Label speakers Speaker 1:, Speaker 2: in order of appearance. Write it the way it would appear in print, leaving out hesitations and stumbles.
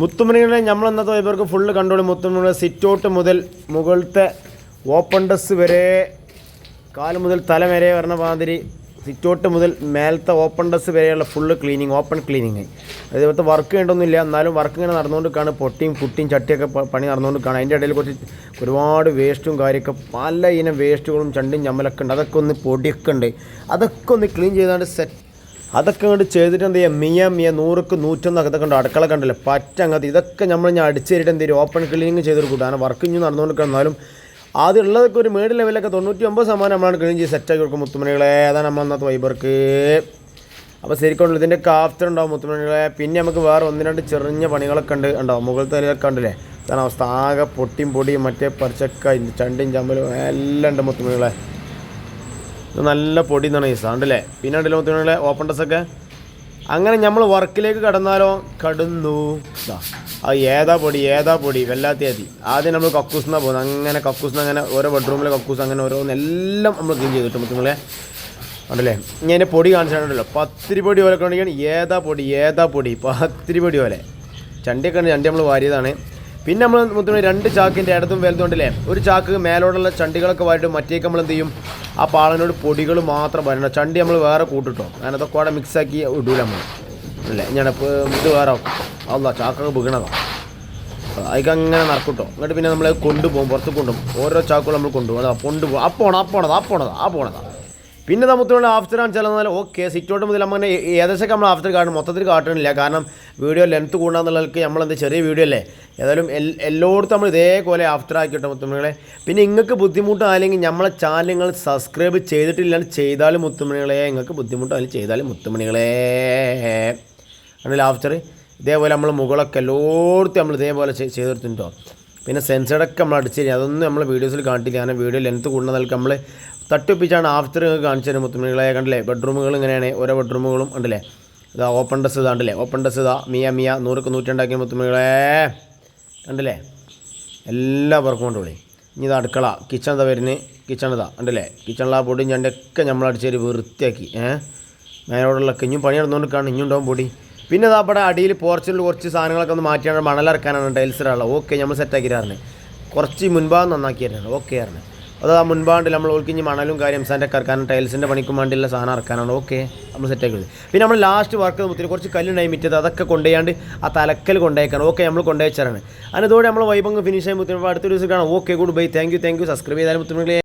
Speaker 1: മുത്തുമണികളെ നമ്മൾ ഇന്നത്തെ ഇവർക്ക് ഫുള്ള് കണ്ടോളി. മുത്തുമണികളെ സിറ്റൗട്ട് മുതൽ മുകളിലത്തെ ഓപ്പൺ ഡസ് വരെ കാല് മുതൽ തല വരെ വരണ മാതിരി സിറ്റൗട്ട് മുതൽ മേലത്തെ ഓപ്പൺ ഡസ് വരെയുള്ള ഫുള്ള് ക്ലീനിങ്, ഓപ്പൺ ക്ലീനിങ്. അതേപോലത്തെ വർക്ക് വേണ്ടൊന്നുമില്ല, എന്നാലും വർക്ക് ഇങ്ങനെ നടന്നുകൊണ്ടിരിക്കുകയാണ്. പൊട്ടിയും കുട്ടിയും ചട്ടിയൊക്കെ പണി നടന്നുകൊണ്ടിരിക്കുകയാണ്. അതിൻ്റെ ഇടയിൽ കുറച്ച് ഒരുപാട് വേസ്റ്റും കാര്യമൊക്കെ പല ഇനം വേസ്റ്റുകളും ചണ്ടിയും ചമ്മലൊക്കെ ഉണ്ട്. അതൊക്കെ ഒന്ന് പൊടിയൊക്കെ ഉണ്ട്. അതൊക്കെ ഒന്ന് ക്ലീൻ ചെയ്താണ്ട് അതൊക്കെ അങ്ങോട്ട് ചെയ്തിട്ട് എന്ത് ചെയ്യുക, മിയ 100ക്ക് 101 അതൊക്കെ ഉണ്ട്. അടുക്കള കണ്ടില്ലേ പറ്റങ്ങനത്തെ ഇതൊക്കെ നമ്മൾ ഞാൻ അടിച്ചേരിട്ട് എന്ത് ചെയ്യും, ഓപ്പൺ ക്ലീനിങ് ചെയ്ത് കൊടുക്കും. കാരണം വർക്ക് ഇനി നടന്നുകൊണ്ടിരിക്കുക. എന്നാലും ആദ്യം ഉള്ളതൊക്കെ ഒരു മേഡ് ലെവലൊക്കെ 99% നമ്മളാണ് ക്ലീൻ ചെയ്ത് സെറ്റാക്കി കൊടുക്കും. മുത്തുമണികളെ അതാണ് നമ്മൾ അന്നത്തെ വൈബർക്ക്. അപ്പോൾ ശരിക്കും ഇതിൻ്റെയൊക്കെ ആഫ്റ്റർ ഉണ്ടാവും മുത്തുമണികളെ. പിന്നെ നമുക്ക് വേറെ 1-2 ചെറിയ പണികളൊക്കെ ഉണ്ട് ഉണ്ടാവും. മുകളിലത്തെ നിലയൊക്കെ ഉണ്ടല്ലേ, അതാണ് അവസ്ഥ. ആകെ പൊട്ടിയും പൊടിയും മറ്റേ പറിച്ചക്ക ചണ്ടിയും ചമ്പലും എല്ലാം ഉണ്ട് മുത്തുമണികളെ. ഇത് നല്ല പൊടി എന്നാണ് ഈ സാണ്ടല്ലേ. പിന്നെ ഉണ്ടല്ലോ മുത്തുമണികളെ ഓപ്പൺ ഡ്രസ്സൊക്കെ. അങ്ങനെ നമ്മൾ വർക്കിലേക്ക് കടന്നാലോ കടന്നു. ഏതാ പൊടി വല്ലാത്ത മതി. ആദ്യം നമ്മൾ കക്കൂസിനാണ് പോകുന്നത്. അങ്ങനെ കക്കൂസിന് അങ്ങനെ ഓരോ ബെഡ്റൂമിലെ കക്കൂസ് അങ്ങനെ ഓരോന്നെല്ലാം നമ്മൾ ക്ലീൻ ചെയ്തിട്ട് മുത്തുമണികളെ ഉണ്ടല്ലേ. ഇങ്ങനെ പൊടി കാണിച്ചിട്ടുണ്ടല്ലോ, പത്തിരി പൊടി പോലെ ഉണ്ടെങ്കിൽ ഏതാ പൊടി പത്തിരി പൊടി പോലെ ചണ്ടിയൊക്കെ ഉണ്ട്. ചണ്ടി നമ്മൾ വാരിയതാണ്. പിന്നെ നമ്മൾ മുത്തുമണി 2 ചാക്കിൻ്റെ ഇടതും വലുതും ഉണ്ടല്ലേ. ഒരു ചാക്ക് മേലോടുള്ള ചണ്ടികളൊക്കെ വാരിട്ട് മറ്റേക്ക് നമ്മൾ എന്ത് ചെയ്യും, ആ പാളനോട് പൊടികൾ മാത്രം വരണം. ചണ്ടി നമ്മൾ വേറെ കൂട്ടിട്ടോ, അങ്ങനെ അതൊക്കെ അവിടെ മിക്സാക്കി ഇടൂല നമ്മൾ അല്ലേ. ഞാൻ ഇത് വേറെ അല്ല ചാക്കൊക്കെ വീണതാണ്. അതിക്ക് അങ്ങനെ നടക്കൂട്ടോ. എന്നിട്ട് പിന്നെ നമ്മൾ കൊണ്ടുപോകും, പുറത്ത് കൊണ്ടുപോകും. ഓരോ ചാക്കുകൾ നമ്മൾ കൊണ്ടുപോകും. അതാ കൊണ്ടുപോകും. ആ പോണതാ. പിന്നെ മുത്തുമണി ആഫ്റ്റർ കാണിച്ചാൽ ഓക്കെ. സിറ്റൗട്ട് മുതൽ നമ്മൾ ഏകദേശം നമ്മൾ ആഫ്റ്റർ കാണും, മൊത്തത്തിൽ കാട്ടണില്ല. കാരണം വീഡിയോ ലെങ്ത്ത് കൂടാന്നുള്ളവർക്ക് നമ്മളെന്ത് ചെറിയ വീഡിയോ അല്ലേ. ഏതായാലും എല്ലായിടത്തും നമ്മൾ ഇതേപോലെ ആഫ്റ്റർ ആക്കിയിട്ടോ മുത്തുമണികളെ. പിന്നെ നിങ്ങൾക്ക് ബുദ്ധിമുട്ടായില്ലെങ്കിൽ നമ്മളെ ചാനൽ നിങ്ങൾ സബ്സ്ക്രൈബ് ചെയ്തിട്ടില്ലാണ്ട് ചെയ്താലും മുത്തുമണികളെ, നിങ്ങൾക്ക് ബുദ്ധിമുട്ടായാലും ചെയ്താലും മുത്തുമണികളെ ആണെങ്കിൽ ആഫ്റ്റർ ഇതേപോലെ നമ്മൾ മുകളൊക്കെ എല്ലായിടത്തും നമ്മൾ ഇതേപോലെ ചെയ്തെടുത്തിട്ടോ. പിന്നെ സെൻസറൊക്കെ നമ്മൾ അടിച്ചു അതൊന്നും നമ്മൾ വീഡിയോസിൽ കാണിട്ടില്ല. കാരണം വീഡിയോ ലെങ്ത്ത് കൂടുന്ന നിലക്ക് നമ്മൾ തട്ടിപ്പിച്ചാണ് ആഫ്റ്റർ കാണിച്ചു തരും മുത്തുമണികളെ. കണ്ടില്ലേ ബെഡ്റൂമുകൾ ഇങ്ങനെയാണ്, ഓരോ ബെഡ്റൂമുകളും ഉണ്ടല്ലേ. ഇതാ ഓപ്പൺ ഡ്രസ്സ് ഇതാണ്ടല്ലേ, ഓപ്പൺ ഡ്രസ്സ് ഇതാ മിയ 100ക്ക് 102 മുത്തുമണികളെ കണ്ടില്ലേ. എല്ലാ വർക്കും കൊണ്ട് വിളി. ഇനി ഇത് അടുക്കള കിച്ചൺ ഇതാ വരുന്നത്. കിച്ചൺ ഇതാ ഉണ്ടല്ലേ. കിച്ചണിലെ ആ പൊടിയും ചണ്ടൊക്കെ നമ്മൾ അടിച്ചേരി വൃത്തിയാക്കി. മേലോടുള്ളൊക്കെ ഇനിയും പണി നടന്നുകൊണ്ടിരിക്കുകയാണ്. ഇനിയും ഉണ്ടാവും പൊടി. പിന്നെ ഇതാ അവിടെ അടിയിൽ പോർച്ചിൽ കുറച്ച് സാധനങ്ങളൊക്കെ ഒന്ന് മാറ്റിയാണ് മണലിറക്കാനാണ് ടൈൽസിലുള്ള. ഓക്കെ നമ്മൾ സെറ്റാക്കിയിട്ടായിരുന്നു. കുറച്ച് മുൻഭാഗം നന്നാക്കിയായിരുന്നു. ഓക്കെ ആയിരുന്നു. അത് ആ മുൻപാണ്ടിൽ നമ്മൾ ഓൾക്കിഞ്ഞ് മണലും കാര്യം എംസാൻ്റെ ഒക്കെ ഇറക്കാനും ടൈൽസിൻ്റെ പണിക്കും വേണ്ടിയുള്ള സാധനം ഇറക്കാനാണ്. ഓക്കെ നമ്മൾ സെറ്റാക്കിയത്. പിന്നെ നമ്മൾ ലാസ്റ്റ് വർക്ക് മുത്തിന് കുറച്ച് കല്ലുണ്ടായി മിറ്റത്, അതൊക്കെ കൊണ്ടുപോയാണ്ട് ആ തലക്കൽ കൊണ്ടുപോയേക്കാണ്. ഓക്കെ നമ്മൾ കൊണ്ടുപോയിച്ചാണ്. അതിനതോടെ നമ്മൾ വൈബങ്ങ് ഫിനിഷ് ആയി മുത്തുമ്പോൾ അടുത്ത ദിവസം കാണാം. Okay good bye, thank you. Subscribe ചെയ്താലും മുത്തുമണികളെ.